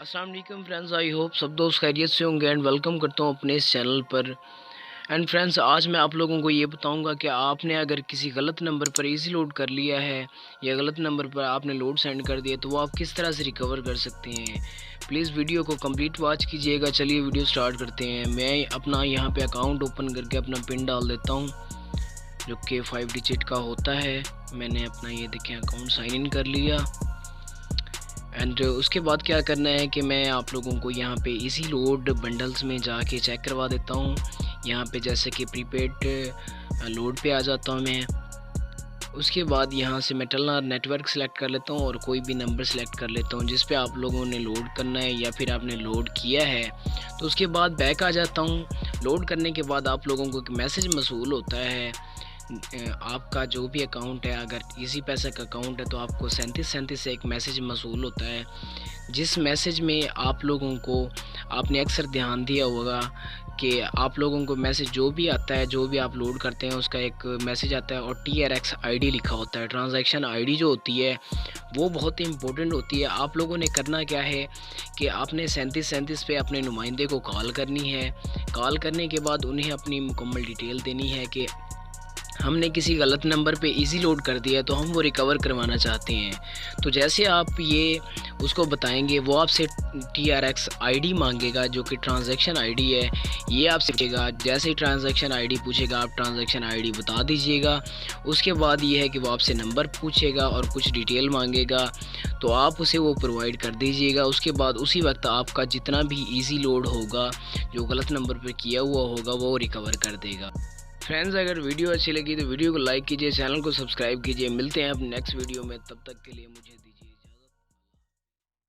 अस्सलाम वालेकुम friends, I hope सब दोस्त खैरियत से होंगे एंड वेलकम करता हूँ अपने इस चैनल पर। एंड फ्रेंड्स, आज मैं आप लोगों को ये बताऊंगा कि आपने अगर किसी गलत नंबर पर इजी लोड कर लिया है या गलत नंबर पर आपने लोड सेंड कर दिया तो वो आप किस तरह से रिकवर कर सकते हैं। प्लीज़ वीडियो को कंप्लीट वॉच कीजिएगा। चलिए वीडियो स्टार्ट करते हैं। मैं अपना यहाँ पे अकाउंट ओपन करके अपना पिन डाल देता हूँ जो कि 5 डिजिट का होता है। मैंने अपना ये देखें अकाउंट साइन इन कर लिया। एंड उसके बाद क्या करना है कि मैं आप लोगों को यहाँ पे इजी लोड बंडल्स में जाके चेक करवा देता हूँ। यहाँ पे जैसे कि प्रीपेड लोड पे आ जाता हूँ मैं। उसके बाद यहाँ से मैं टलनर नेटवर्क सेलेक्ट कर लेता हूँ और कोई भी नंबर सेलेक्ट कर लेता हूँ जिस पे आप लोगों ने लोड करना है या फिर आपने लोड किया है। तो उसके बाद बैक आ जाता हूँ। लोड करने के बाद आप लोगों को एक मैसेज मसूल होता है। आपका जो भी अकाउंट है, अगर इजी पैसा का अकाउंट है तो आपको 3737 से एक मैसेज मसूल होता है, जिस मैसेज में आप लोगों को आपने अक्सर ध्यान दिया होगा कि आप लोगों को मैसेज जो भी आता है, जो भी आप लोड करते हैं उसका एक मैसेज आता है और TRX ID लिखा होता है। ट्रांजैक्शन ID जो होती है वो बहुत ही इंपॉर्टेंट होती है। आप लोगों ने करना क्या है कि आपने 3737 पे अपने नुमाइंदे को कॉल करनी है। कॉल करने के बाद उन्हें अपनी मुकम्मल डिटेल देनी है कि हमने किसी गलत नंबर पे इजी लोड कर दिया तो हम वो रिकवर करवाना चाहते हैं। तो जैसे आप ये उसको बताएंगे वो आपसे TRX ID मांगेगा जो कि ट्रांजैक्शन ID है। ये आपसे पूछेगा, जैसे ही ट्रांजैक्शन ID पूछेगा आप ट्रांजैक्शन ID बता दीजिएगा। उसके बाद ये है कि वो आपसे नंबर पूछेगा और कुछ डिटेल मांगेगा तो आप उसे वो प्रोवाइड कर दीजिएगा। उसके बाद उसी वक्त आपका जितना भी इजी लोड होगा जो गलत नंबर पर किया हुआ होगा वो रिकवर कर देगा। फ्रेंड्स, अगर वीडियो अच्छी लगी तो वीडियो को लाइक कीजिए, चैनल को सब्सक्राइब कीजिए। मिलते हैं अब नेक्स्ट वीडियो में, तब तक के लिए मुझे